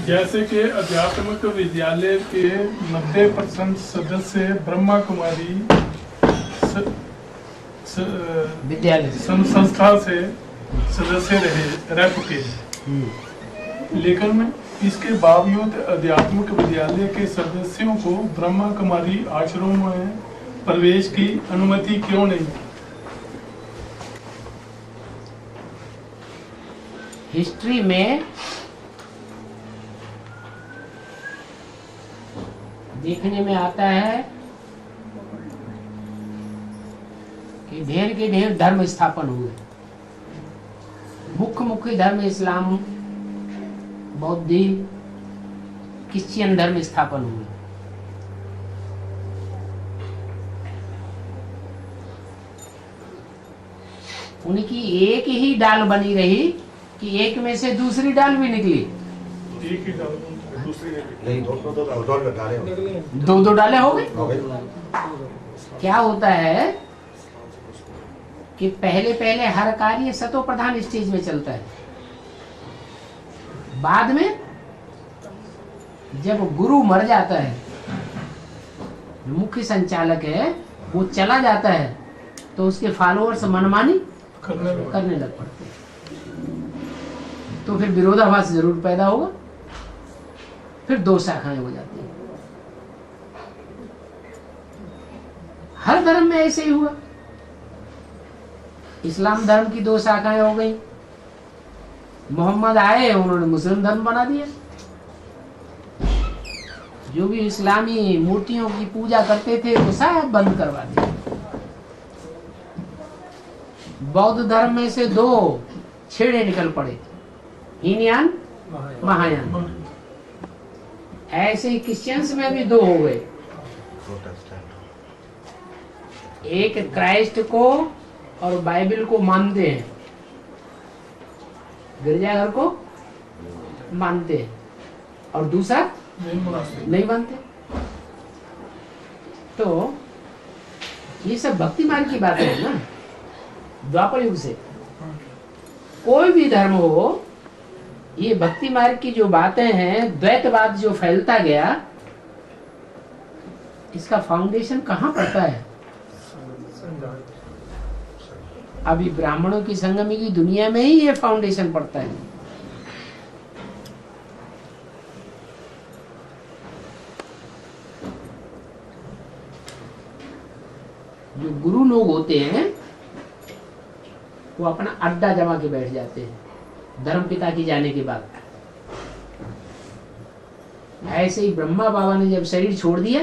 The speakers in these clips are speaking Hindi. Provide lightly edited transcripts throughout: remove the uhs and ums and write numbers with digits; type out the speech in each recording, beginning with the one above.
जैसे कि अध्यात्मिक विद्यालय के 90% सदस्य ब्रह्मा कुमारी विद्यालय संस्था से सदस्य रह चुके हैं, लेकिन इसके बावजूद अध्यात्मिक विद्यालय के सदस्यों को ब्रह्मा कुमारी आश्रम में प्रवेश की अनुमति क्यों नहीं? हिस्ट्री में देखने में आता है कि ढेर के ढेर धर्म स्थापन हुए। मुख्य धर्म इस्लाम, बौद्ध, क्रिश्चियन धर्म स्थापन हुए। उनकी एक ही डाल बनी रही कि एक में से दूसरी डाल भी निकली। एक ही डाल दूसरी नहीं, दो डाले हो गए। क्या होता है कि पहले हर कार्य सतो प्रधान स्टेज में चलता है। बाद में जब गुरु मर जाता है, मुख्य संचालक है, वो चला जाता है, तो उसके फॉलोअर्स मनमानी करने लग पड़ते हैं। तो फिर विरोधाभास जरूर पैदा होगा, फिर दो शाखाएं हो जाती हैं। हर धर्म में ऐसे ही हुआ। इस्लाम धर्म की दो शाखाएं हो गई। मोहम्मद आए, उन्होंने मुस्लिम धर्म बना दिया। जो भी इस्लामी मूर्तियों की पूजा करते थे वो सब बंद करवा दिया। बौद्ध धर्म में से दो छेड़े निकल पड़े, हीनयान, महायान। ऐसे ही क्रिश्चियंस में भी दो हो गए। एक क्राइस्ट को और बाइबल को मानते हैं, गिरजाघर को मानते हैं, और दूसरा नहीं मानते। तो ये सब भक्ति मार्ग की बातें है ना। द्वापर युग से कोई भी धर्म हो, ये भक्ति मार्ग की जो बातें हैं, द्वैतवाद जो फैलता गया, इसका फाउंडेशन कहाँ पड़ता है? अभी ब्राह्मणों की संगमी की दुनिया में ही ये फाउंडेशन पड़ता है। जो गुरु लोग होते हैं वो अपना अड्डा जमा के बैठ जाते हैं धर्म पिता की जाने के बाद। ऐसे ही ब्रह्मा बाबा ने जब शरीर छोड़ दिया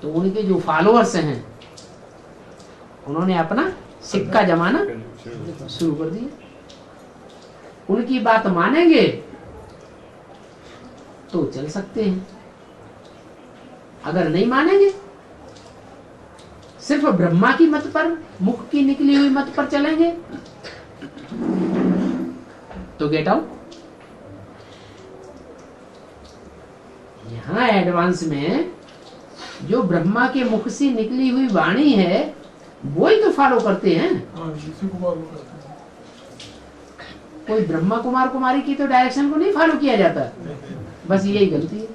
तो उनके जो फॉलोअर्स हैं उन्होंने अपना सिक्का जमाना शुरू कर दिया। उनकी बात मानेंगे तो चल सकते हैं, अगर नहीं मानेंगे, सिर्फ ब्रह्मा की मत पर, मुख की निकली हुई मत पर चलेंगे तो गेट आउट। यहां एडवांस में जो ब्रह्मा के मुख से निकली हुई वाणी है वो ही तो फॉलो करते हैं। कोई ब्रह्मा कुमार कुमारी की तो डायरेक्शन को नहीं फॉलो किया जाता। बस यही गलती है।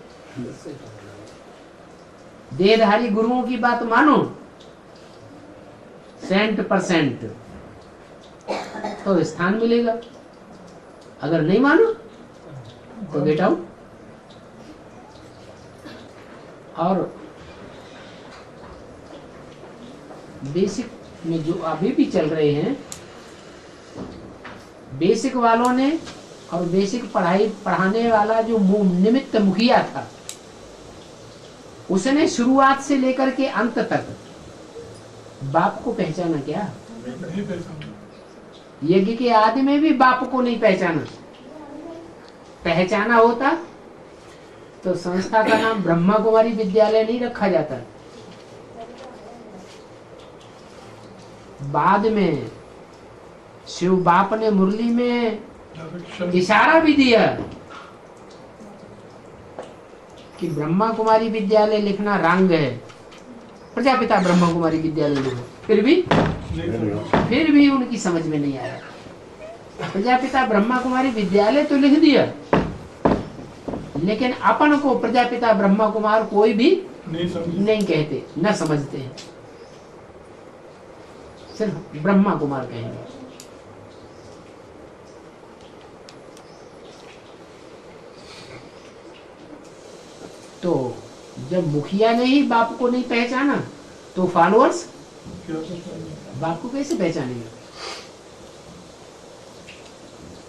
देहधारी गुरुओं की बात मानो 100% तो स्थान मिलेगा, अगर नहीं मानो तो गेट आउट। और बेसिक में जो अभी भी चल रहे हैं, बेसिक वालों ने, और बेसिक पढ़ाई पढ़ाने वाला जो निमित्त मुखिया था, उसने शुरुआत से लेकर के अंत तक बाप को पहचाना क्या? यज्ञ के आदि में भी बाप को नहीं पहचाना। पहचाना होता तो संस्था का नाम ब्रह्मा कुमारी विद्यालय नहीं रखा जाता। बाद में शिव बाप ने मुरली में इशारा भी दिया कि ब्रह्मा कुमारी विद्यालय लिखना रंग है, प्रजापिता ब्रह्मा कुमारी विद्यालय लिखो। फिर भी उनकी समझ में नहीं आया। प्रजापिता ब्रह्मा कुमारी विद्यालय तो लिख दिया, लेकिन अपन को प्रजापिता ब्रह्मा कुमार कोई भी नहीं कहते, न समझते हैं, सिर्फ ब्रह्मा कुमार कहेंगे। तो जब मुखिया ने ही बाप को नहीं पहचाना तो फॉलोअर्स बाप को कैसे पहचानेंगे?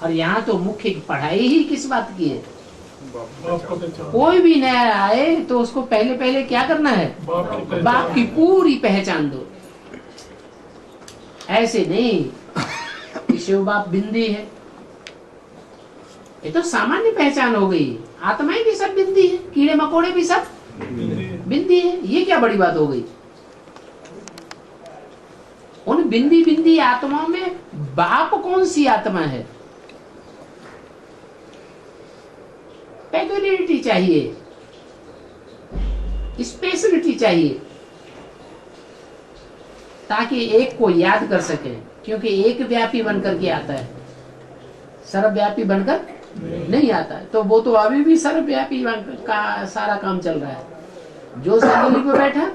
और यहाँ तो मुख्य पढ़ाई ही किस बात की है? कोई भी नया आए तो उसको पहले पहले क्या करना है? बाप की पूरी पहचान दो। ऐसे नहीं कि शिव बाप बिंदी है, ये तो सामान्य पहचान हो गई। आत्माएं भी सब बिंदी है, कीड़े मकोड़े भी सब बिंदी है, ये क्या बड़ी बात हो गई? उन बिंदी बिंदी आत्माओं में बाप कौन सी आत्मा है? पेक्युलियरिटी चाहिए, स्पेशलिटी चाहिए, ताकि एक को याद कर सके, क्योंकि एक व्यापी बनकर के आता है, सर्वव्यापी बनकर नहीं आता है। तो वो तो अभी भी सर्वव्यापी का सारा काम चल रहा है। जो संगली पे बैठा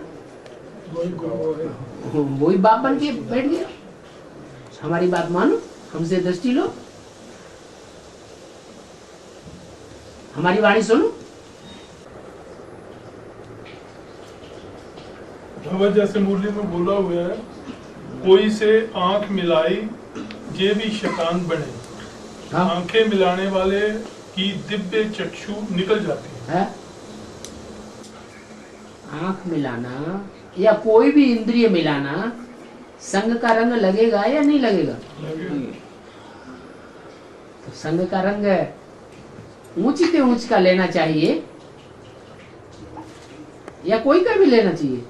वही बाप बन के बैठ गया। हमारी बात मानो, हमसे दृष्टि लो, हमारी वाणी सुनो। भगवत जैसे मुरली में बोला हुआ है, कोई से आंख मिलाई ये भी शैतान बने। हाँ? आंखें मिलाने वाले की दिव्य चक्षु निकल जाती है। आंख मिलाना या कोई भी इंद्रिय मिलाना संग का रंग लगेगा या नहीं लगेगा? तो संग का रंग ऊंचते ऊंच का लेना चाहिए या कोई का भी लेना चाहिए?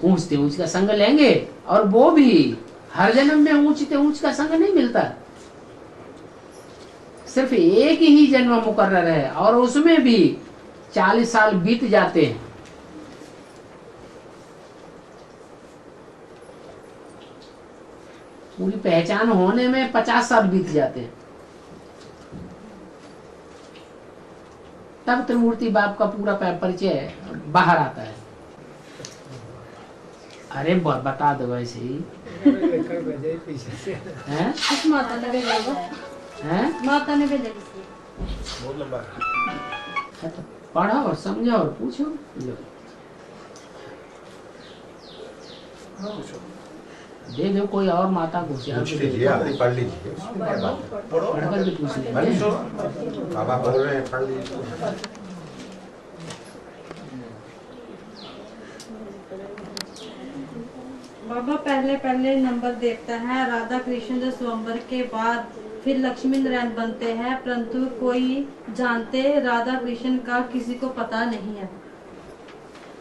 ऊंचते ऊंच का संग लेंगे, और वो भी हर जन्म में ऊंचते ऊंच का संग नहीं मिलता। सिर्फ एक ही जन्म मुकर्रर है, और उसमें भी 40 साल बीत जाते हैं। पूरी पहचान होने में 50 साल बीत जाते हैं, तब त्रिमूर्ति बाप का पूरा परिचय बाहर आता है। अरे बता दो ऐसे ही हैं? माता ने भेजा होगा। हैं? माता ने भेजा किसी। बहुत लंबा है। तो पढ़ो और समझो और पूछो। लो दे दो कोई और माता को, पूछ लीजिए, आप ही पढ़ लीजिए, उसमें क्या बात है? पढ़ कर के पूछ भले लेंगे। सो, बाबा बोल रहे हैं, पढ़ लीजिए। बाबा पहले पहले नंबर देखता है, राधा कृष्ण जो स्वयंवर के बाद फिर लक्ष्मी नारायण बनते हैं, परंतु कोई जानते राधा कृष्ण का किसी को पता नहीं है,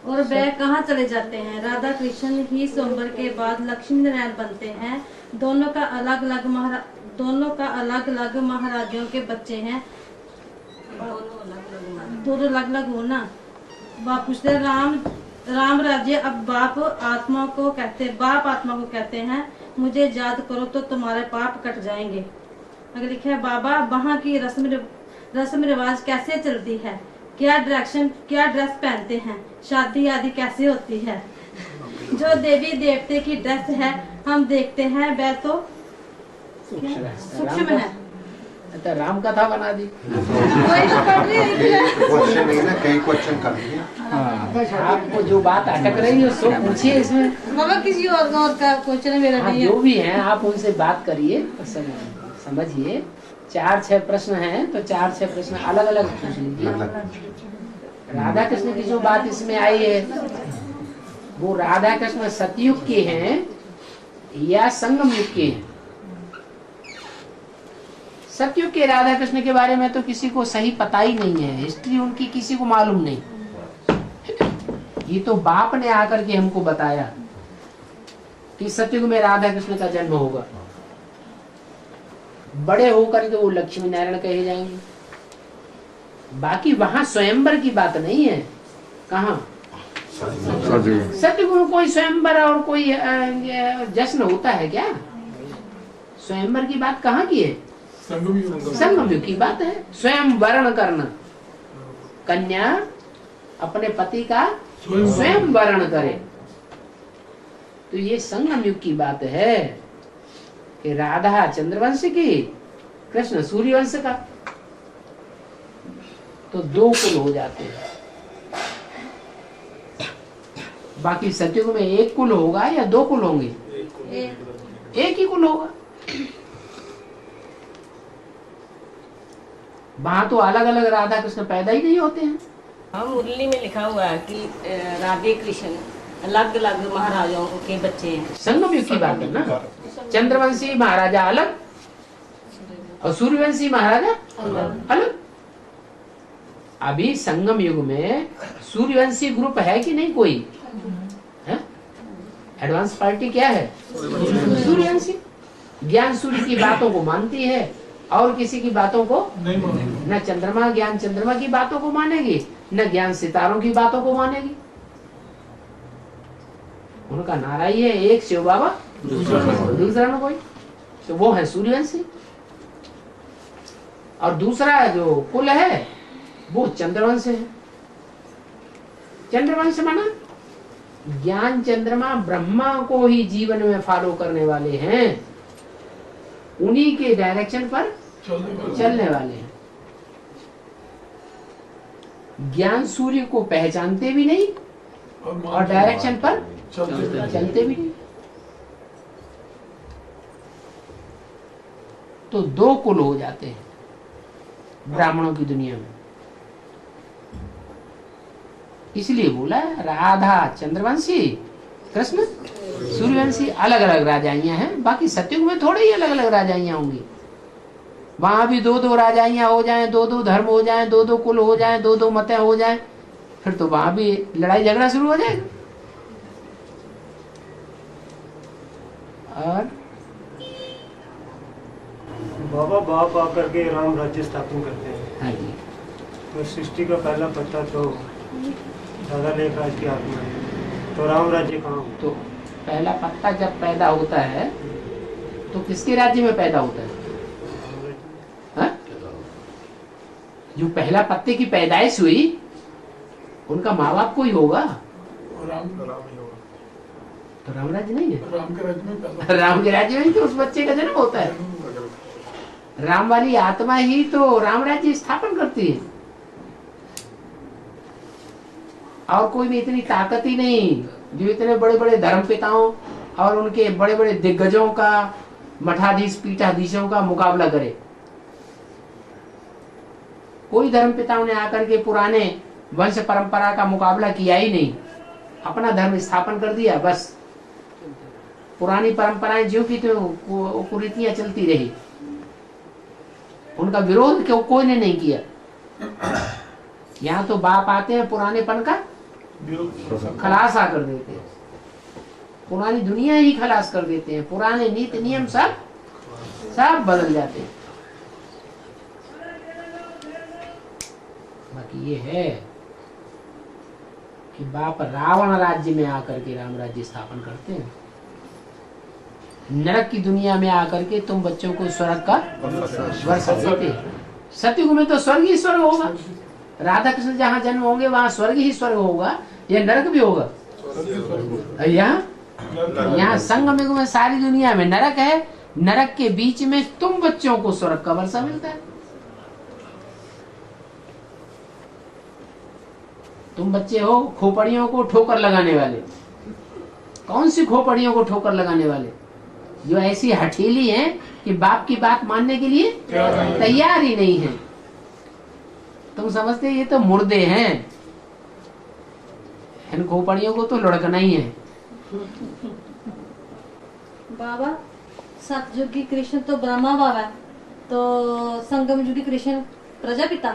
और वह कहाँ चले जाते हैं। राधा कृष्ण ही स्वयंवर के बाद लक्ष्मी नारायण बनते हैं। दोनों का अलग अलग महाराजों के बच्चे हैं। दोनों अलग अलग हो ना। बाप पूछते राम राज्य। अब बाप आत्मा को कहते हैं मुझे याद करो तो तुम्हारे पाप कट जाएंगे। अगर लिखा है बाबा वहाँ की रस्म रिवाज कैसे चलती है, क्या ड्रेस पहनते हैं, शादी आदि कैसे होती है। जो देवी देवते की ड्रेस है हम देखते हैं वह तो सूक्ष्म है। तो राम कथा बना दी। वही तो पढ़ रही है। क्वेश्चन नहीं ना, कई क्वेश्चन कर लिए। आपको जो बात अटक रही है उसको पूछिए इसमें। बाबा किसी और का क्वेश्चन मेरा हाँ, नहीं है। जो भी है आप उनसे बात करिए, समझिए। 4-6 प्रश्न हैं तो 4-6 प्रश्न अलग अलग पूछ लीजिए। राधा कृष्ण की जो बात इसमें आई है वो राधा कृष्ण सतयुग के हैं या संगम युग के हैं। सतयुग के राधा कृष्ण के बारे में तो किसी को सही पता ही नहीं है, हिस्ट्री उनकी किसी को मालूम नहीं। ये तो बाप ने आकर के हमको बताया कि सतयुग में राधा कृष्ण का जन्म होगा। बड़े होकर तो वो लक्ष्मी नारायण कहे जाएंगे। बाकी वहां स्वयंवर की बात नहीं है। कहाँ सतयुग में कोई स्वयंवर और कोई जश्न होता है क्या? स्वयंवर की बात कहाँ की है? संगम युग संगम युग की बात है। स्वयं वर्ण करना, कन्या अपने पति का स्वयं वर्ण करे, तो ये संगम युग की बात है कि राधा चंद्रवंश की, कृष्ण सूर्यवंश का, तो दो कुल हो जाते हैं। बाकी सतयुग में एक कुल होगा या दो कुल होंगे? एक ही कुल होगा। वहां तो अलग अलग राधा कृष्ण पैदा ही नहीं होते हैं। हाँ, मुरली में लिखा हुआ है कि राधे कृष्ण अलग अलग महाराजाओं के बच्चे हैं। संगम युग की बात है ना। चंद्रवंशी महाराजा अलग और सूर्यवंशी महाराजा अलग। अभी संगम युग में सूर्यवंशी ग्रुप है कि नहीं कोई? एडवांस पार्टी क्या है? सूर्यवंशी। ज्ञान सूर्य की बातों को मानती है और किसी की बातों को नहीं मानेंगे। न चंद्रमा ज्ञान चंद्रमा की बातों को मानेगी, न ज्ञान सितारों की बातों को मानेगी। उनका नारा ही है, एक शिव बाबा दूसरा न कोई। तो वो है सूर्यवंशी। और दूसरा जो कुल है वो चंद्रवंश है। चंद्रवंश माना ज्ञान चंद्रमा ब्रह्मा को ही जीवन में फॉलो करने वाले हैं, उन्हीं के डायरेक्शन पर चलने वाले हैं। ज्ञान सूर्य को पहचानते भी नहीं और डायरेक्शन पर चलते भी नहीं। तो दो कुल हो जाते हैं ब्राह्मणों की दुनिया में। इसलिए बोला राधा चंद्रवंशी, कृष्ण सूर्यवंशी अलग अलग राजाइयां हैं। बाकी सतयुग में थोड़े ही अलग अलग राजाइयां होंगी। वहां भी दो दो राजाइयां हो जाएं, दो दो धर्म हो जाएं, दो दो कुल हो जाएं, दो दो मतें हो जाएं, फिर तो वहां भी लड़ाई झगड़ा शुरू हो जाएगा। और बाबा बाप आकर के राम राज्य स्थापन करते हैं। हाँ जी, तो सृष्टि का पहला पत्ता तो दादा लेखराज की आत्मा है, तो राम राज्य कहाँ हो? तो पहला पत्ता जब पैदा होता है तो किसके राज्य में पैदा होता है? हाँ? जो पहला पत्ते की पैदाइश हुई उनका माँ बाप कोई होगा, राम ही होगा। तो राम राज्य नहीं है। राम के राज्य में पैदा राम के राज्य में ही तो उस बच्चे का जन्म होता है। राम वाली आत्मा ही तो राम राज्य स्थापन करती है। और कोई भी इतनी ताकत ही नहीं जो इतने बड़े बड़े धर्म पिताओं और उनके बड़े बड़े दिग्गजों का, मठाधीश पीठाधीशों का मुकाबला करे। कोई धर्म पिताओं ने आकर के पुराने वंश परंपरा का मुकाबला किया ही नहीं, अपना धर्म स्थापन कर दिया। बस पुरानी परंपराएं जो की तो कुरीतियां चलती रही, उनका विरोध क्यों कोई ने नहीं किया। यहाँ तो बाप आते हैं पुरानेपन का खलास कर देते हैं, पुरानी दुनिया ही खलास कर देते हैं, पुराने नीति नियम सब बदल जाते हैं। बाकी ये है कि बाप रावण राज्य में आकर के राम राज्य स्थापन करते हैं। नरक की दुनिया में आकर के तुम बच्चों को स्वर्ग का वर्षा देते हैं। सतयुग में तो स्वर्ग ही स्वर्ग होगा। राधा कृष्ण जहाँ जन्म होंगे वहाँ स्वर्ग ही स्वर्ग होगा या नरक भी होगा? यहाँ संगम युग में सारी दुनिया में नरक है, नरक के बीच में तुम बच्चों को स्वर्ग का वर्षा मिलता है। तुम बच्चे हो खोपड़ियों को ठोकर लगाने वाले। कौन सी खोपड़ियों को ठोकर लगाने वाले? जो ऐसी हठीली हैं कि बाप की बात मानने के लिए तैयार ही नहीं है। तुम समझते ये तो मुर्दे हैं, इन खोपड़ियों को तो लुढ़कना ही है। बाबा सतयुग की कृष्ण तो ब्रह्मा बाबा है, तो संगम युग की कृष्ण प्रजापिता?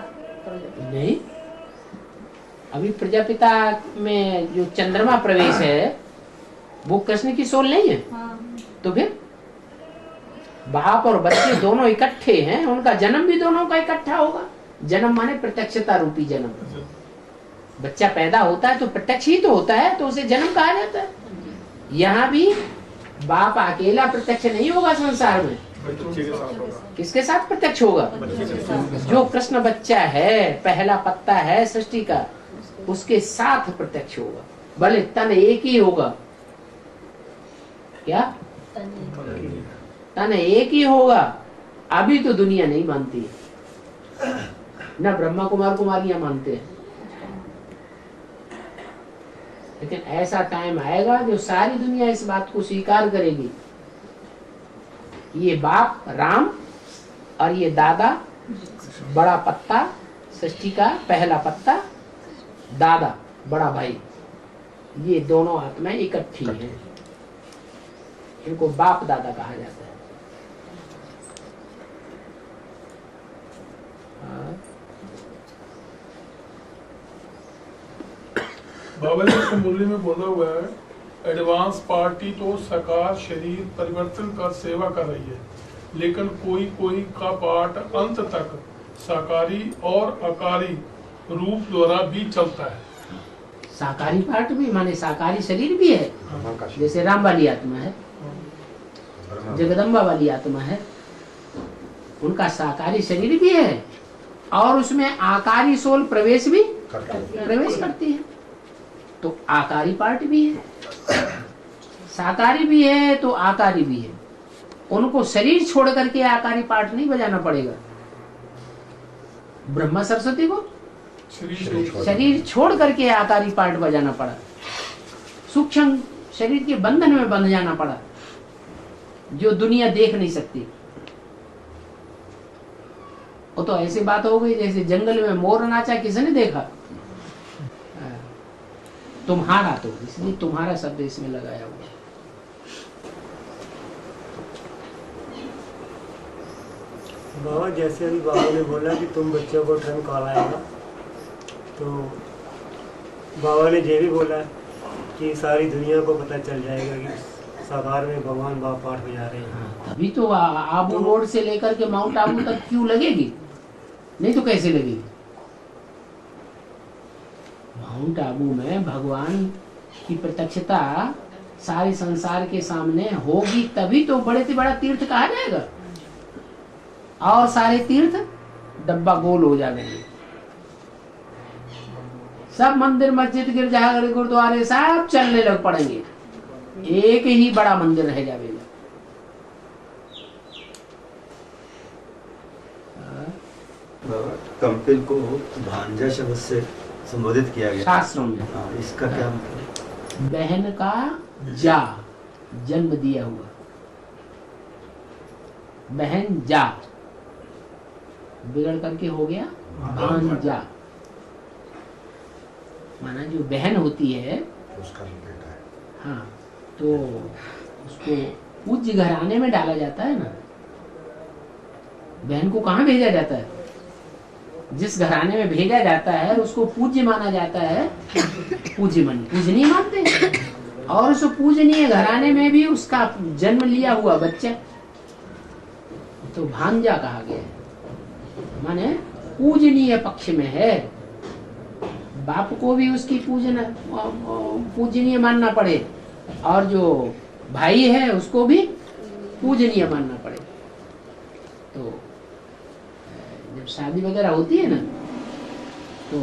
नहीं, अभी प्रजापिता में जो चंद्रमा प्रवेश है वो कृष्ण की सोल नहीं है। हाँ। तो फिर बाप और बच्चे दोनों इकट्ठे हैं, उनका जन्म भी दोनों का इकट्ठा होगा। जन्म माने प्रत्यक्षता रूपी जन्म। बच्चा पैदा होता है तो प्रत्यक्ष ही तो होता है, तो उसे जन्म कहा जाता है। यहाँ भी बाप अकेला प्रत्यक्ष नहीं होगा संसार में, किसके साथ प्रत्यक्ष होगा? जो कृष्ण बच्चा है, पहला पत्ता है सृष्टि का, उसके साथ प्रत्यक्ष होगा। भले तन एक ही होगा, क्या तन एक ही होगा। अभी तो दुनिया नहीं मानती है, न ब्रह्मा कुमार कुमारियां मानते हैं, लेकिन ऐसा टाइम आएगा जो सारी दुनिया इस बात को स्वीकार करेगी। ये बाप राम और ये दादा बड़ा पत्ता, सृष्टि का पहला पत्ता, दादा बड़ा भाई, ये दोनों आत्माएं इकट्ठी हैं। इनको बाप दादा कहा जाता है। बाबा जी इसके मुरली में बोला हुआ है, एडवांस पार्टी तो साकार शरीर परिवर्तन कर सेवा कर रही है, लेकिन कोई कोई का पार्ट अंत तक साकारी और आकारी रूप द्वारा भी चलता है। साकारी पार्ट भी माने साकारी शरीर भी है, भगवान का जैसे राम वाली आत्मा है, जगदम्बा वाली आत्मा है, उनका साकारी शरीर भी है और उसमें आकारी सोल प्रवेश करती है। तो आकारी पार्ट भी है, साकारी भी है तो आकारी भी है। उनको शरीर छोड़ करके आकारी पार्ट नहीं बजाना पड़ेगा। ब्रह्मा सरस्वती को शरीर छोड़ करके आकारी पार्ट बजाना पड़ा, सूक्ष्म शरीर के बंधन में बंध जाना पड़ा, जो दुनिया देख नहीं सकती। वो तो ऐसी बात हो गई जैसे जंगल में मोर नाचा, किसने देखा? तुम्हारा, तो इसलिए तुम्हारा शब्द इसमें लगाया हुआ। बाबा जैसे अभी बाबा ने बोला कि तुम बच्चों को टर्म कॉल आएगा, तो बाबा ने ये भी बोला कि सारी दुनिया को पता चल जाएगा कि साकार में भगवान बाप पाठ बजा रहे हैं। तभी तो आबू रोड से लेकर के माउंट आबू तक क्यों लगेगी? नहीं तो कैसे लगेगी? माउंट आबू में भगवान की प्रत्यक्षता सारे संसार के सामने होगी, तभी तो बड़े से बड़ा तीर्थ कहा जाएगा। और सारे तीर्थ डब्बा गोल हो जाएंगे, सब मंदिर मस्जिद गिरजाघर गुरुद्वारे सब चलने लग पड़ेंगे, एक ही बड़ा मंदिर रह जाएगा। कंपिल को भांजा शब्द से संबोधित किया गया शास्त्रों में। हाँ, इसका क्या मतलब? बहन का जा, जन्म दिया हुआ, बहन जा बिगड़ करके हो गया भांजा। माना जो बहन होती है, उसका बेटा है। हाँ, तो उसको पूज्य घराने में डाला जाता है ना। बहन को कहाँ भेजा जाता है? जिस घराने में भेजा जाता है उसको पूज्य माना जाता है। पूजनीय मानते, और उस पूजनीय घराने में भी उसका जन्म लिया हुआ बच्चा तो भांजा कहा गया है। माने पूजनीय पक्ष में है, बाप को भी उसकी पूजनीय मानना पड़े, और जो भाई है उसको भी पूजनीय मानना पड़े। तो जब शादी वगैरह होती है ना, तो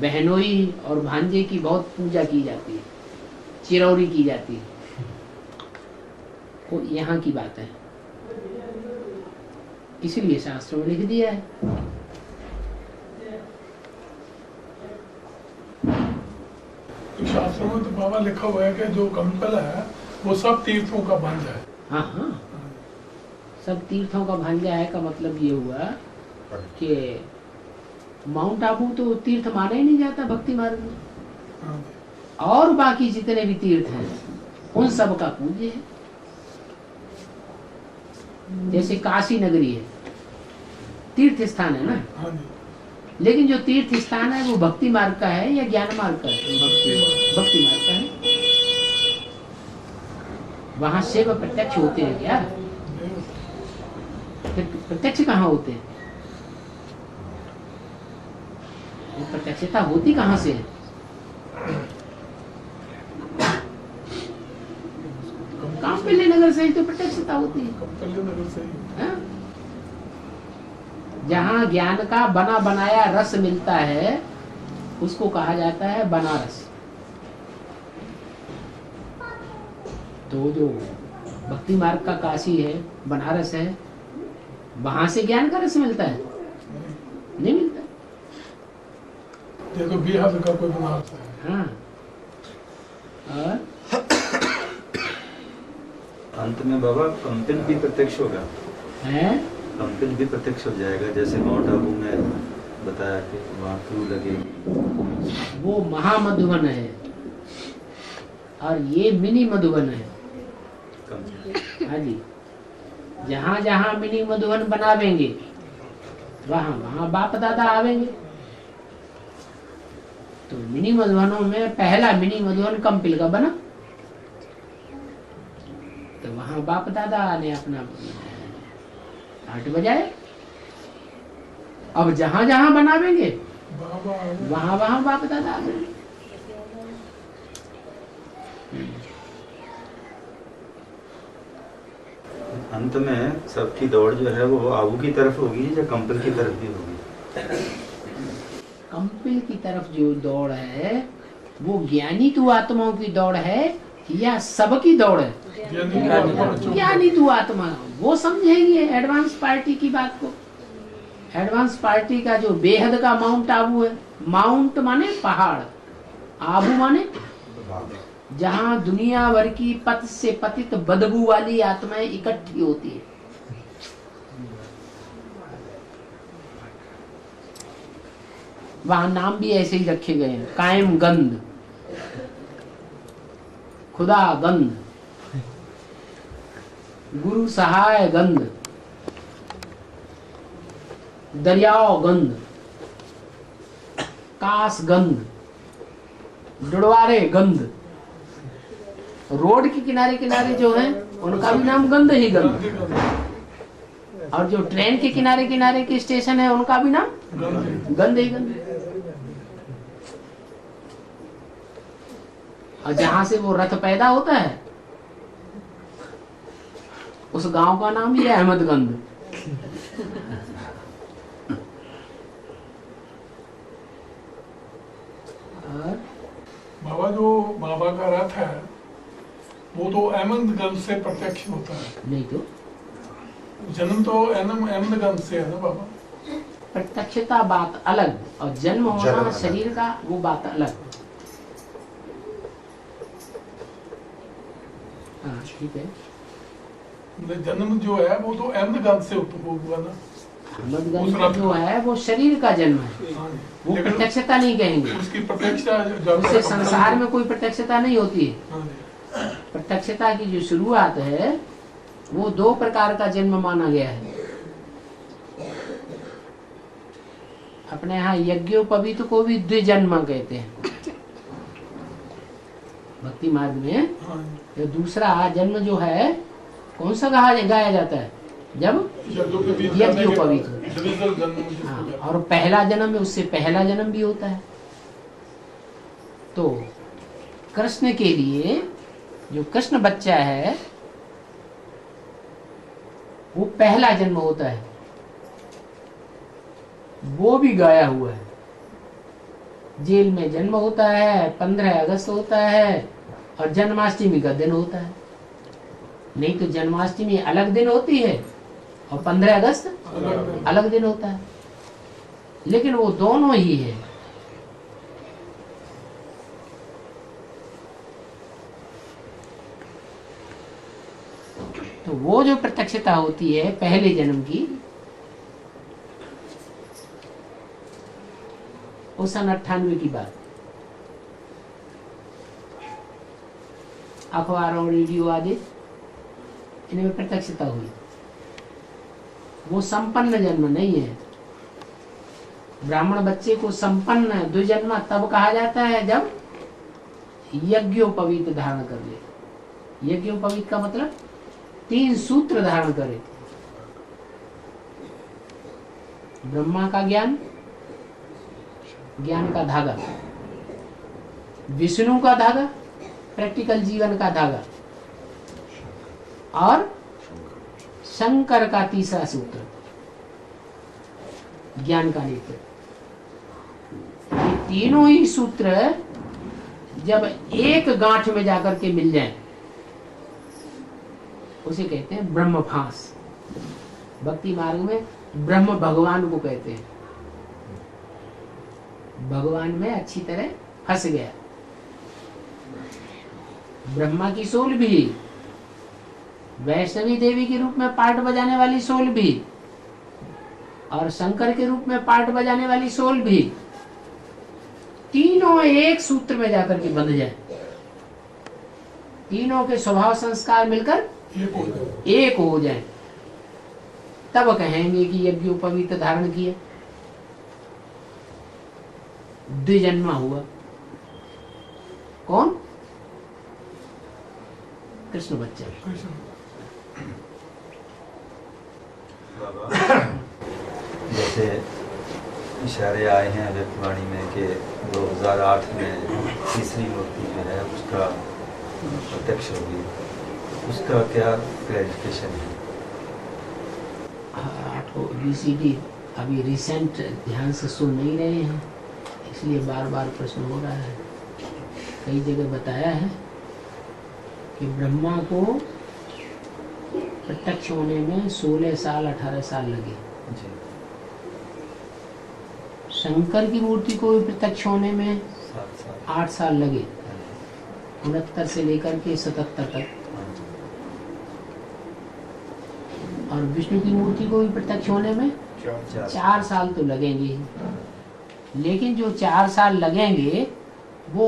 बहनोई और भांजे की बहुत पूजा की जाती है, चिरौरी की जाती है। वो यहाँ की बात है, इसीलिए शास्त्रों में लिख दिया है। शास्त्रों में तो बाबा लिखा हुआ है कि जो कंपल है वो सब तीर्थों का भांजा है। हाँ हाँ, सब तीर्थों का भांजा है का मतलब ये हुआ कि माउंट आबू तो तीर्थ माना ही नहीं जाता भक्ति मार्ग में, हाँ। और बाकी जितने भी तीर्थ हैं उन सब का पूज्य है। जैसे काशी नगरी है, तीर्थ स्थान है ना, हाँ जी, लेकिन जो तीर्थ स्थान है वो भक्ति मार्ग का है या ज्ञान मार्ग का है? भक्ति मार्ग का है। वहां शिव प्रत्यक्ष होते हैं क्या? फिर प्रत्यक्ष कहाँ होते हैं? वो प्रत्यक्षता होती कहाँ से है? कांपिल्य नगर से ही तो प्रत्यक्षता होती है। कौटिल्य नगर से ही। हाँ? जहाँ ज्ञान का बना बनाया रस मिलता है उसको कहा जाता है बनारस। तो जो भक्ति मार्ग का काशी है, बनारस है, वहां से ज्ञान का रस मिलता है? नहीं मिलता। ये तो बेहद का कोई बनारस है। हाँ। और अंत में बाबा कंपिल भी प्रत्यक्ष होगा, है कंपिल भी प्रत्यक्ष हो जाएगा, जैसे माउंट आबू में बताया कि वहाँ क्रू लगेगी। वो महामधुबन है और ये मिनी मधुबन है। हाँ जी, जहाँ जहाँ मिनी मधुबन बनावेंगे वहाँ वहाँ बाप दादा आवेंगे। तो मिनी मधुबनों में पहला मिनी मधुबन कंपिल का बना, तो वहाँ बाप दादा ने अपना आठ बजाए। अब जहाँ जहाँ बनावेंगे बाबा वहाँ वहाँ बाप दादा आवेंगे। अंत में सबकी दौड़ जो है वो आबू की तरफ होगी या कंपिल की तरफ भी होगी? कंपिल की तरफ जो दौड़ है वो ज्ञानी तू आत्माओं की दौड़ है या सबकी दौड़ है? ज्ञानी तू आत्मा, वो समझेगी एडवांस पार्टी की बात को। एडवांस पार्टी का जो बेहद का माउंट आबू है, माउंट माने पहाड़, आबू माने जहाँ दुनिया भर की पत से पतित बदबू वाली आत्माएं इकट्ठी होती है। वहां नाम भी ऐसे ही रखे गए हैं, कायम गंध, खुदा गंध, गुरु सहाय गंध, दरियाओ गंध, कास गंध, डुडवारे गंध। रोड के किनारे किनारे जो है उनका भी नाम गंध ही गंध, और जो ट्रेन के किनारे किनारे के स्टेशन है उनका भी नाम गंध ही गंध। और जहां से वो रथ पैदा होता है उस गांव का नाम ही है अहमदगंज। बाबा जो बाबा का रथ है वो तो अहमदगंज से प्रत्यक्ष होता है। नहीं तो जन्म तो अहमदगंज से है ना बाबा। प्रत्यक्षता बात अलग और जन्म होना अलग। शरीर का वो बात अलग। हाँ ठीक है। मतलब जन्म जो है वो तो अहमदगंज से उत्पन्न हुआ ना। अहमदगंज जो है वो शरीर का जन्म है, वो लेकिन प्रत्यक्षता नहीं कहेंगे। उसकी प्रत्यक्षता उससे संसार में कोई प्रत्यक्षता नहीं होती है। हाँ जी। प्रत्यक्षता की जो शुरुआत है वो दो प्रकार का जन्म माना गया है। अपने यहाँ यज्ञोपवीत को भी द्विजन्म कहते हैं भक्ति मार्ग में। हाँ जी। तो दूसरा जन्म जो है कौन सा गाया जाता है? जब यज्ञोपवीत डिविजल जन्म जिसको हाँ, कहते हैं। और पहला जन्म में उससे पहला जन्म भी होता है। तो कृष्ण के लिए जो कृष्ण बच्चा है वो पहला जन्म होता है, वो भी गाया हुआ है। जेल में जन्म होता है, 15 अगस्त होता है और जन्माष्टमी का दिन होता है। नहीं तो जन्माष्टमी अलग दिन होती है और 15 अगस्त अलग दिन होता है, लेकिन वो दोनों ही है। तो वो जो प्रत्यक्षता होती है पहले जन्म की, वो सन 98 की बात, अखबारों रेडियो आदि इनमें प्रत्यक्षता हुई। वो संपन्न जन्म नहीं है। ब्राह्मण बच्चे को संपन्न द्विजन्मा तब कहा जाता है जब यज्ञोपवीत धारण कर ले। यज्ञोपवीत का मतलब 3 सूत्र धारण करे। ब्रह्मा का ज्ञान, ज्ञान का धागा, विष्णु का धागा, प्रैक्टिकल जीवन का धागा, और शंकर का तीसरा सूत्र ज्ञान का नेत्र। ये तीनों ही सूत्र जब एक गांठ में जाकर के मिल जाएं उसे कहते हैं ब्रह्म फांस। भक्ति मार्ग में ब्रह्म भगवान को कहते हैं। भगवान में अच्छी तरह फंस गया। ब्रह्मा की सोल भी, वैष्णवी देवी के रूप में पार्ट बजाने वाली सोल भी, और शंकर के रूप में पार्ट बजाने वाली सोल भी, तीनों एक सूत्र में जाकर के बंध जाए। तीनों के स्वभाव संस्कार मिलकर एक हो जाए, तब कहेंगे कि यज्ञोपवीत धारण किया, द्विजन्मा हुआ। कौन? कृष्ण बच्चा। जैसे इशारे आए हैं व्यक्तिवाणी में कि 2008 में तीसरी मूर्ति जो है उसका प्रत्यक्ष होगी, उसका क्या क्लैरिफिकेशन है? तो बीसीडी अभी रिसेंट ध्यान से सुन नहीं रहे हैं, इसलिए बार बार प्रश्न हो रहा है। कई जगह बताया है कि ब्रह्मा को प्रत्यक्ष होने में 16 साल 18 साल लगे। जी। शंकर की मूर्ति को भी प्रत्यक्ष होने में 7 साल। 8 साल लगे, 69 से लेकर के 77 तक। और विष्णु की मूर्ति को भी प्रत्यक्ष होने में 4 साल तो लगेंगे ही। लेकिन जो 4 साल लगेंगे वो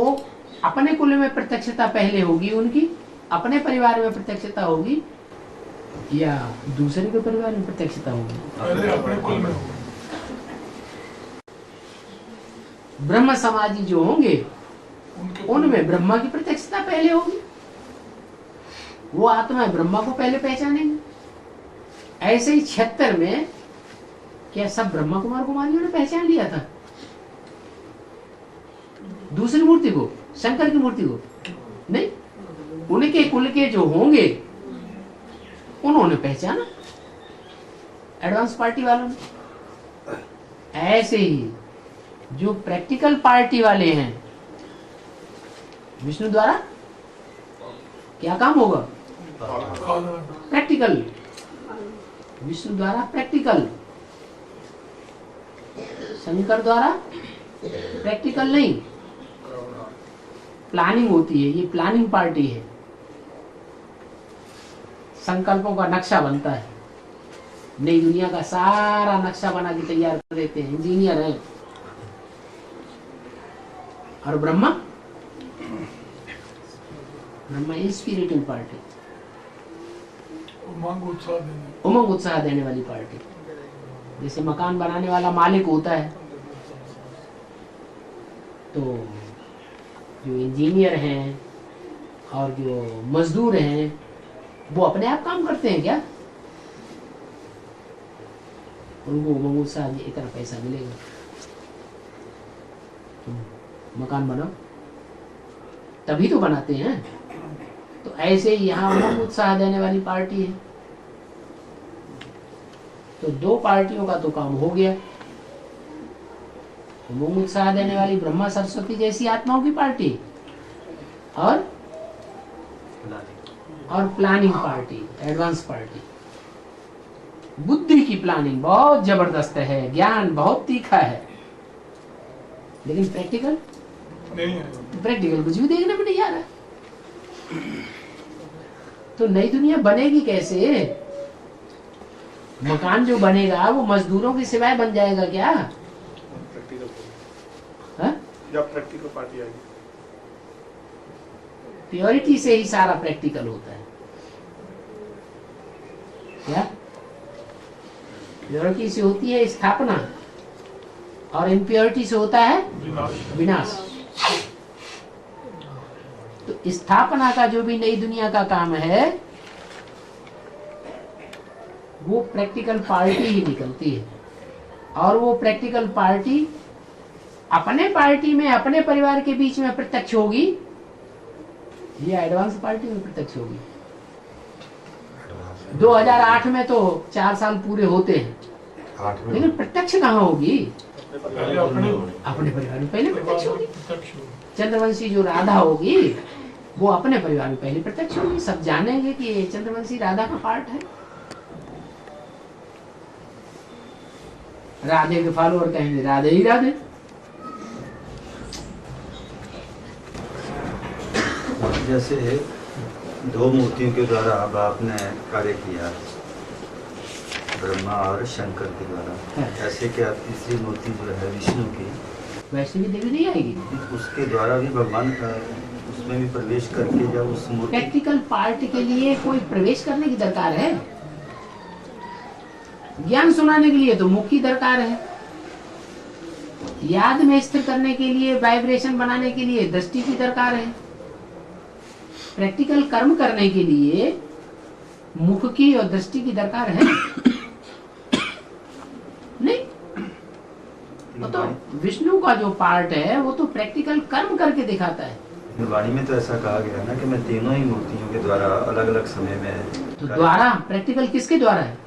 अपने कुल में प्रत्यक्षता पहले होगी उनकी, अपने परिवार में प्रत्यक्षता होगी, या दूसरे के परिवार में प्रत्यक्षता होगी? अपने कुल में होगा। ब्रह्म समाजी जो होंगे उनमें ब्रह्मा की प्रत्यक्षता पहले होगी। वो आत्मा ब्रह्मा को पहले पहचानेंगे। ऐसे ही 76 में क्या सब ब्रह्मा कुमार कुमारियों ने पहचान लिया था दूसरी मूर्ति को, शंकर की मूर्ति को? नहीं, उनके कुल के जो होंगे उन्होंने पहचाना, एडवांस पार्टी वालों ने। ऐसे ही जो प्रैक्टिकल पार्टी वाले हैं, विष्णु द्वारा क्या काम होगा? प्रैक्टिकल। विष्णु द्वारा प्रैक्टिकल, शंकर द्वारा प्रैक्टिकल नहीं, प्लानिंग होती है। ये प्लानिंग पार्टी है। संकल्पों का नक्शा बनता है, नई दुनिया का सारा नक्शा बना के तैयार कर देते हैं, इंजीनियर हैं। और ब्रह्मा, ब्रह्मा इंस्पिरेटिव पार्टी, उमंग उत्साह देने वाली पार्टी। जैसे मकान बनाने वाला मालिक होता है, तो जो इंजीनियर हैं और जो मजदूर हैं वो अपने आप काम करते हैं क्या? उनको उमंग उत्साह इतना पैसा मिलेगा, तुम मकान बनाओ, तभी तो बनाते हैं। तो ऐसे ही यहाँ उमंग उत्साह देने वाली पार्टी है। तो 2 पार्टियों का तो काम हो गया। उमंग उत्साह देने वाली ब्रह्मा सरस्वती जैसी आत्माओं की पार्टी, और प्लानिंग पार्टी, एडवांस पार्टी। बुद्धि की प्लानिंग बहुत जबरदस्त है, ज्ञान बहुत तीखा है, लेकिन प्रैक्टिकल नहीं है। प्रैक्टिकल कुछ भी देखने में नहीं आ रहा। तो नई दुनिया बनेगी कैसे? मकान जो बनेगा वो मजदूरों के सिवाय बन जाएगा क्या? प्रैक्टिकल पार्टी आएगी। प्योरिटी से ही सारा प्रैक्टिकल होता है। क्या प्योरिटी से होती है स्थापना, और इम्प्योरिटी से होता है विनाश। तो स्थापना का जो भी नई दुनिया का काम है वो प्रैक्टिकल पार्टी ही निकलती है। और वो प्रैक्टिकल पार्टी अपने पार्टी में, अपने परिवार के बीच में प्रत्यक्ष होगी, या एडवांस पार्टी में प्रत्यक्ष होगी? 2008 में तो 4 साल पूरे होते हैं, 8 में लेकिन प्रत्यक्ष कहाँ होगी? पहले अपने अपने परिवार में पहले प्रत्यक्ष होगी। प्रत्यक्ष हो। चंद्रवंशी जो राधा होगी वो अपने परिवार में पहले प्रत्यक्ष होगी। सब जानेंगे कि ये चंद्रवंशी राधा का पार्ट है। राधे के फॉलोअर कहेंगे राधे ही राधे। जैसे 2 मूर्तियों के द्वारा अब आपने कार्य किया, ब्रह्मा और शंकर के द्वारा, हाँ। ऐसे क्या तीसरी मूर्ति जो है विष्णु की, वैष्णवी देवी नहीं आएगी। उसके द्वारा भी भगवान का उसमें भी प्रवेश करके जब उस मूर्ति प्रैक्टिकल पार्ट के लिए कोई प्रवेश करने की दरकार है? ज्ञान सुनाने के लिए तो मुख की दरकार है। याद में स्थिर करने के लिए, वाइब्रेशन बनाने के लिए दृष्टि की दरकार है। प्रैक्टिकल कर्म करने के लिए मुख की और दृष्टि की दरकार है नहीं। वो तो विष्णु का जो पार्ट है वो तो प्रैक्टिकल कर्म करके दिखाता है। वाणी में तो ऐसा कहा गया ना कि मैं तीनों ही मूर्तियों के द्वारा अलग अलग समय में तो द्वारा प्रैक्टिकल किसके द्वारा है?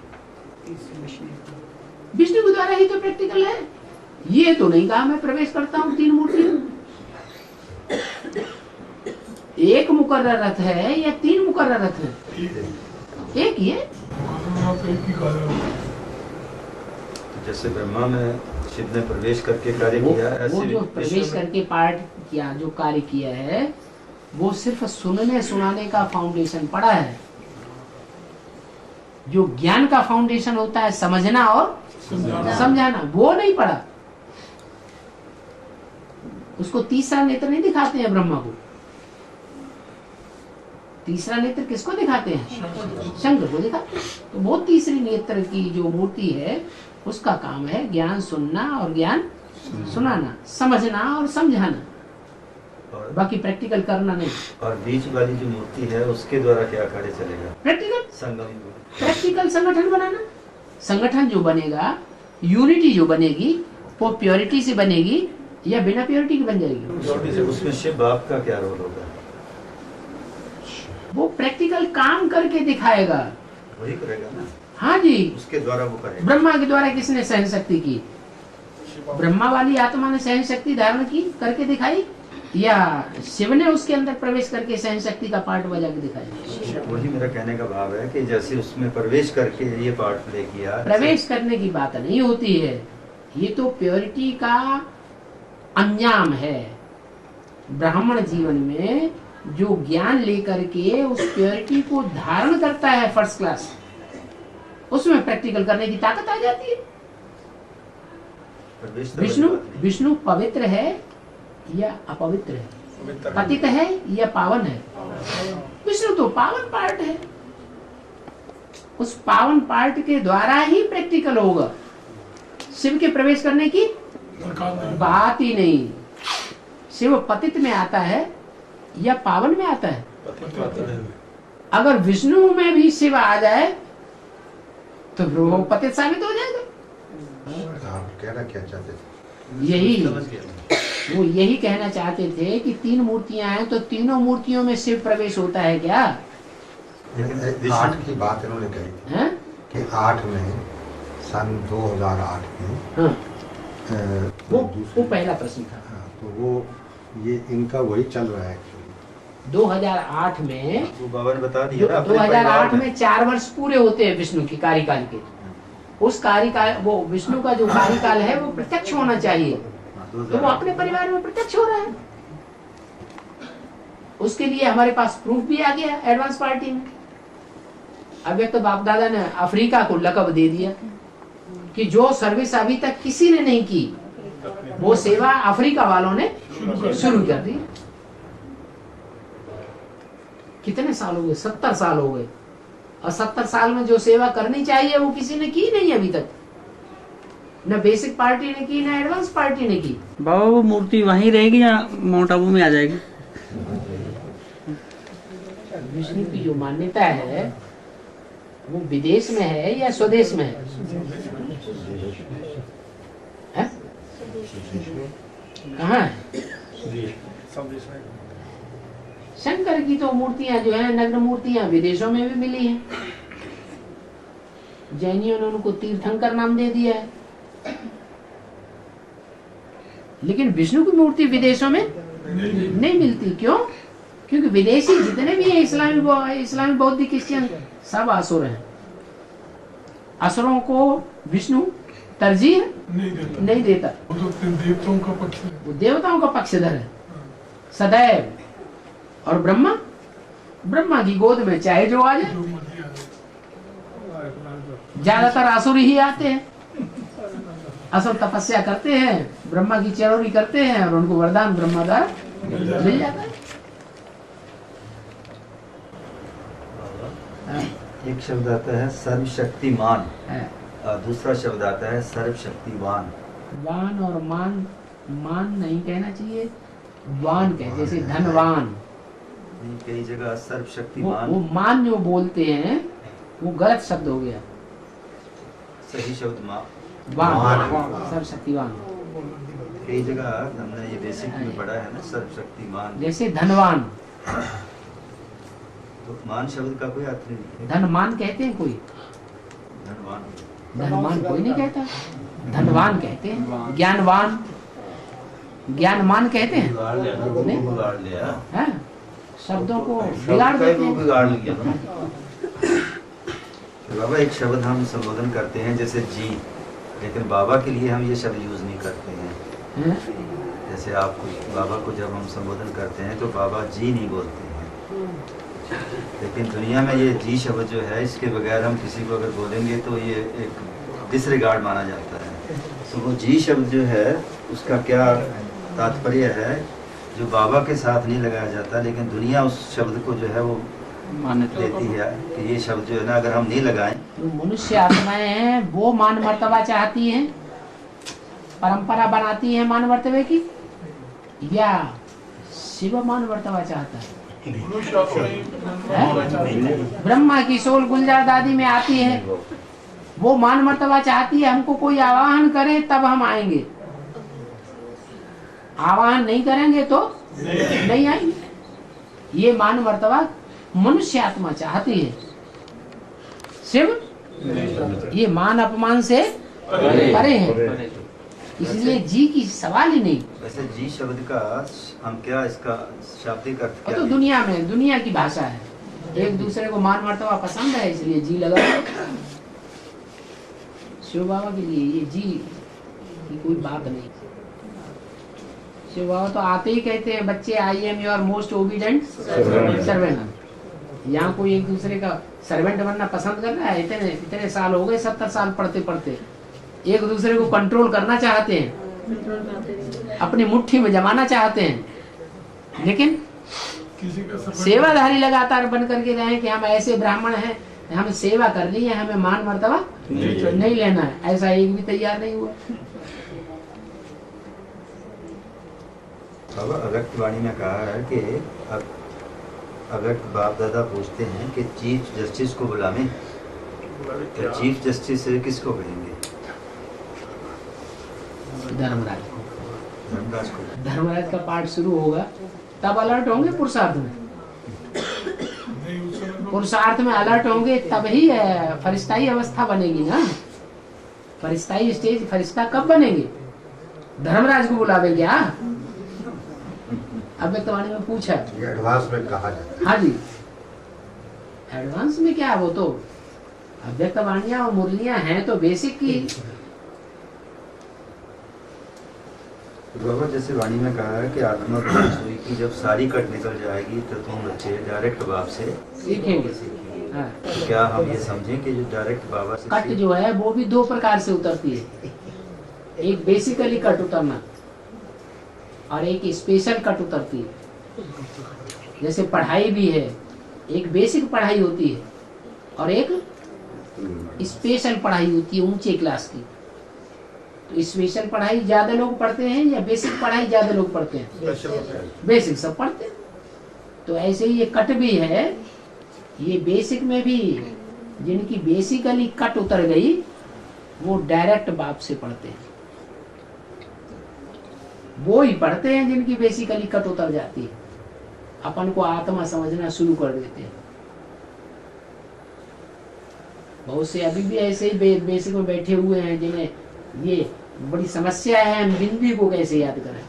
विष्णु के द्वारा ही तो प्रैक्टिकल है। ये तो नहीं कहा मैं प्रवेश करता हूँ 3 मूर्तियों। एक मुकर्रर रथ है या 3 मुकर्रर रथ है? एक ही है। आप एक ही कार्य जैसे ब्रह्मा में शिव ने प्रवेश करके कार्य किया, वो ऐसे जो विष्णु प्रवेश में करके पार्ट किया, जो कार्य किया है, वो सिर्फ सुनने सुनाने का फाउंडेशन पड़ा है। जो ज्ञान का फाउंडेशन होता है समझना और समझाना, वो नहीं पड़ा। उसको तीसरा नेत्र नहीं दिखाते हैं ब्रह्मा को। तीसरा नेत्र किसको दिखाते हैं? शंकर को दिखाते हैं। तो वो तीसरी नेत्र की जो मूर्ति है उसका काम है ज्ञान सुनना और ज्ञान सुनाना, समझना और समझाना, और, बाकी प्रैक्टिकल करना नहीं। और बीच वाली जो मूर्ति है उसके द्वारा क्या कार्य चलेगा? प्रैक्टिकल संगम प्रैक्टिकल संगठन बनाना। संगठन जो बनेगा, यूनिटी जो बनेगी, वो प्योरिटी से बनेगी या बिना प्योरिटी की बन जाएगी? उसमें शिव बाप का क्या रोल होगा? वो प्रैक्टिकल काम करके दिखाएगा। वही करेगा ना, हाँ जी। उसके द्वारा वो करेगा। ब्रह्मा के द्वारा किसने सहन शक्ति की? ब्रह्मा वाली आत्मा ने सहन शक्ति धारण की, करके दिखाई, या शिव ने उसके अंदर प्रवेश करके सहन शक्ति का पार्ट बजा के दिखाया? वही मेरा कहने का भाव है कि जैसे उसमें प्रवेश करके ये पार्ट प्ले किया, प्रवेश करने की बात नहीं होती है। ये तो प्योरिटी का अंजाम है। ब्राह्मण जीवन में जो ज्ञान लेकर के उस प्योरिटी को धारण करता है फर्स्ट क्लास, उसमें प्रैक्टिकल करने की ताकत आ जाती है। प्रवेश तो विष्णु बड़ी बात नहीं। विष्णु पवित्र है या अपवित्र है? पतित है या पावन है? विष्णु तो पावन पार्ट है। उस पावन पार्ट के द्वारा ही प्रैक्टिकल होगा। शिव के प्रवेश करने की बात ही नहीं। शिव पतित में आता है या पावन में आता है? अगर विष्णु में भी शिव आ जाए तो फिर वो पतित साबित हो जाएगा। आप कहना क्या चाहते थे? वो यही कहना चाहते थे कि 3 मूर्तियां हैं तो तीनों मूर्तियों में शिव प्रवेश होता है क्या? लेकिन 8 की बात इन्होंने कही थी हैं? कि 8 में सन 2008 में हाँ, वो दूसरे- पहला प्रश्न था। हाँ, तो वो ये इनका वही चल रहा है एक्चुअली। 2008 में वो बाबा ने बता दिया ना, अपने 2008 परिवार में 4 वर्ष पूरे होते हैं विष्णु की कार्यकाल के। उस कार्यकाल, वो विष्णु का जो कार्यकाल है वो प्रत्यक्ष होना चाहिए, तो वो अपने परिवार में प्रत्यक्ष हो रहा है। उसके लिए हमारे पास प्रूफ भी आ गया एडवांस पार्टी में। अब एक तो बाप दादा ने अफ्रीका को लकब दे दिया कि जो सर्विस अभी तक किसी ने नहीं की वो सेवा अफ्रीका वालों ने शुरू कर दी। कितने साल हो गए? 70 साल हो गए। और 70 साल में जो सेवा करनी चाहिए वो किसी ने की नहीं अभी तक। न बेसिक पार्टी ने की, न एडवांस पार्टी ने की। बाबा वो मूर्ति वहीं रहेगी या माउंट आबू में आ जाएगी? विष्णु की जो मान्यता है वो विदेश में है या स्वदेश में है? हैं? कहाँ है? शंकर की तो मूर्तियां जो है, नग्न मूर्तियां विदेशों में भी मिली हैं। जैनियों ने उनको तीर्थंकर नाम दे दिया है। लेकिन विष्णु की मूर्ति विदेशों में नहीं मिलती। क्यों? क्योंकि विदेशी जितने भी हैं, इस्लामी बौद्ध क्रिश्चियन, सब असुर हैं। असुरों को विष्णु तरजीह नहीं देता। वो तो देवताओं का पक्ष है। वो देवताओं का पक्षधर है सदैव। और ब्रह्मा की गोद में चाहे जो आ जाए, जो मर्जी आ जाए। ज्यादातर असुर ही आते हैं। असुर तपस्या करते हैं, ब्रह्मा की चरौरी करते हैं और उनको वरदान ब्रह्मा द्वारा मिल जाता है। एक शब्द आता है सर्वशक्तिमान है। और दूसरा शब्द आता है सर्वशक्तिवान। वान और मान नहीं कहना चाहिए, वान कह, जैसे धनवान। कई जगह वो सर्वशक्तिमान मान जो बोलते हैं वो गलत शब्द हो गया। सही शब्द वान सर्वशक्तिवान। कई जगह हमने ये बेसिक में पढ़ा है ना, सर्वशक्तिमान। जैसे धनवान, तो मान शब्द का कोई अर्थ नहीं है। धनमान कहते हैं कोई, धनवान धनवान कोई नहीं कहता, धनवान कहते हैं। ज्ञानमान कहते हैं। नहीं? बिगाड़ लिया, हैं? शब्दों को बिगाड़ देते हैं। बिगाड़ लिया ना। तो बाबा एक शब्द हम संबोधन करते हैं जैसे जी, लेकिन बाबा के लिए हम ये शब्द यूज नहीं करते हैं। हैं? जैसे आपको बाबा को जब हम संबोधन करते हैं तो बाबा जी नहीं बोलते हैं, लेकिन दुनिया में ये जी शब्द जो है, इसके बगैर हम किसी को अगर बोलेंगे तो ये एक डिसरिगार्ड माना जाता है। तो वो जी शब्द जो है उसका क्या तात्पर्य है, जो बाबा के साथ नहीं लगाया जाता, लेकिन दुनिया उस शब्द को जो है वो मान्यता लेती है कि ये शब्द जो है ना, अगर हम नहीं लगाएं। जो मनुष्य आत्माएं हैं वो मान मर्तबा चाहती हैं, परंपरा बनाती है मान मर्तबे की, या शिव मान मर्तबा चाहता है? मनुष्य अपने ब्रह्मा की सोल गुलजार दादी में आती है, वो मान मर्तबा चाहती है हमको कोई आवाहन करे तब हम आएंगे, आवाहन नहीं करेंगे तो नहीं आएंगे। ये मान मर्तबा मनुष्य आत्मा चाहती है। शिव ये मान अपमान से परे है, इसलिए जी की सवाल ही नहीं। वैसे जी शब्द का हम क्या इसका शाब्दिक अर्थ वो क्या तो दुनिया की भाषा है, एक दूसरे को मान मर्तबा पसंद है इसलिए जी लगा। शिव बाबा के लिए ये जी की कोई बात नहीं। शिव बाबा तो आते ही कहते हैं बच्चे I am your most obedient servant. यहाँ कोई एक दूसरे का सर्वेंट बनना पसंद कर रहा है? इतने साल हो गए, 70 साल पढ़ते पढ़ते एक दूसरे को कंट्रोल करना चाहते हैं, अपनी मुट्ठी में जमाना चाहते हैं, लेकिन किसी का सर्वेंट सेवाधारी लगातार बन करके रहे कि हम ऐसे ब्राह्मण हैं, हमें सेवा करनी है, हमें मान मर्तबा नहीं लेना है, ऐसा एक भी तैयार नहीं हुआ। बाबा अव्यक्त वाणी में कहा है कि अव्यक्त बाप दादा पूछते हैं कि चीफ जस्टिस को बुलावें, तो चीफ जस्टिस किसको कहेंगे? धर्मराज धर्मराज को। धर्मराज का पाठ शुरू होगा तब अलर्ट होंगे पुरुषार्थ में। नहीं, उस समय तो पुरुषार्थ में अलर्ट होंगे तब ही फरिश्ताई अवस्था बनेगी ना। फरिश्ताई स्टेज, फरिश्ता कब बनेंगे? धर्मराज को बुलावे क्या? अव्यक्तवाणी में पूछा, ये एडवांस में कहा जाता है। हाँ जी, एडवांस में क्या, वो तो अव्यक्तवाणियां और मुरलियां हैं तो बेसिक की। तो बाबा जैसे वाणी में कहा है कि आत्मा सुई की जब सारी कट निकल जाएगी तो तुम बच्चे डायरेक्ट बाप से सीखेंगे। हाँ। तो क्या हम ये समझें कि जो डायरेक्ट बाबा से कट जो है वो भी 2 प्रकार से उतरती है, एक बेसिकली कट उतरना और एक स्पेशल कट उतरती है। जैसे पढ़ाई भी है, एक बेसिक पढ़ाई होती है और एक स्पेशल पढ़ाई होती है ऊंचे क्लास की। तो स्पेशल पढ़ाई ज्यादा लोग पढ़ते हैं या बेसिक पढ़ाई ज्यादा लोग पढ़ते हैं? बेसिक सब पढ़ते हैं। तो ऐसे ही ये कट भी है, ये बेसिक में भी जिनकी बेसिकली कट उतर गई वो डायरेक्ट बाप से पढ़ते हैं, वो ही पढ़ते हैं जिनकी बेसिकली कट उतर जाती है, अपन को आत्मा समझना शुरू कर देते हैं। बहुत से अभी भी ऐसे ही बेसिक में बैठे हुए हैं जिन्हें ये बड़ी समस्या है, हम बिंदी को कैसे याद करें।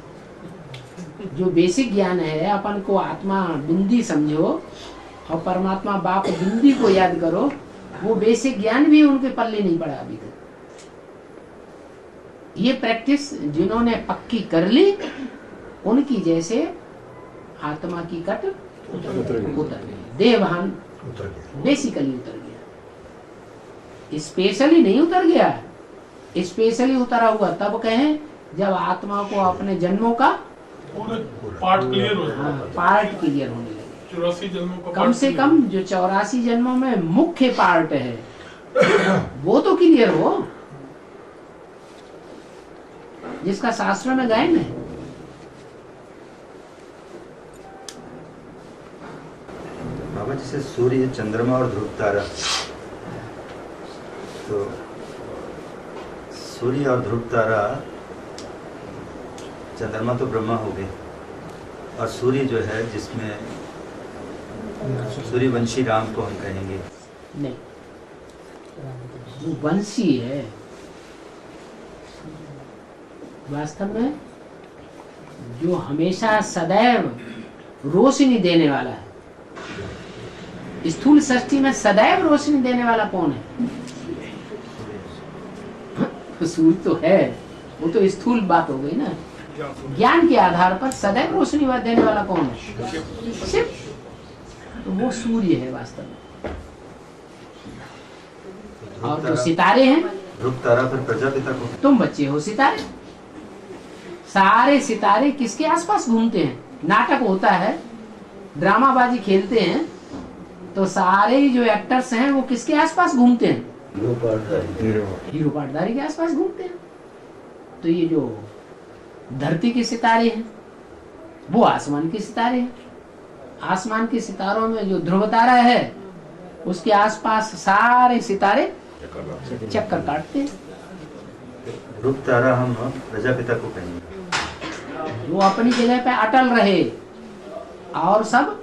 जो बेसिक ज्ञान है, अपन को आत्मा बिंदी समझो और परमात्मा बाप बिंदी को याद करो, वो बेसिक ज्ञान भी उनके पल्ले नहीं पड़ा अभी तक। ये प्रैक्टिस जिन्होंने पक्की कर ली, उनकी जैसे आत्मा की कट उतर गई, देवभान उतर गया। बेसिकली उतर गया, स्पेशली नहीं उतर गया। स्पेशली उतरा हुआ तब कहें जब आत्मा को अपने जन्मों का पूरे पार्ट क्लियर हो जाए। पार्ट क्लियर होने लगे। 84 जन्मों का कम part से clear कम जो 84 जन्मों में मुख्य पार्ट है वो तो क्लियर हो, जिसका शास्त्र में गायन है। बाबा जैसे सूर्य, चंद्रमा और ध्रुव तारा, तो सूर्य और ध्रुव तारा, चंद्रमा तो ब्रह्मा हो गए, और सूर्य जो है जिसमें सूर्यवंशी राम को हम कहेंगे। नहीं, वो वंशी है वास्तव में, जो हमेशा सदैव रोशनी देने वाला है। स्थूल सृष्टि में सदैव रोशनी देने वाला कौन है? सूर्य तो है, वो तो स्थूल बात हो गई ना। ज्ञान के आधार पर सदैव रोशनी देने वाला कौन है? शिव। तो वो सूर्य है वास्तव में। और जो सितारे हैं, ध्रुव तारा फिर प्रजापिता को, तुम बच्चे हो सितारे। सारे सितारे किसके आसपास घूमते हैं? नाटक होता है, ड्रामाबाजी खेलते हैं, तो सारे जो एक्टर्स हैं वो किसके आसपास घूमते हैं? हीरो पाटदारी के आसपास घूमते हैं। तो ये जो धरती के सितारे हैं वो आसमान के सितारे हैं। आसमान के सितारों में जो ध्रुव तारा है उसके आसपास सारे सितारे चक्कर काटते हैं। ध्रुव तारा हम प्रजापिता को कहेंगे। वो अपनी जगह पे अटल रहे और सब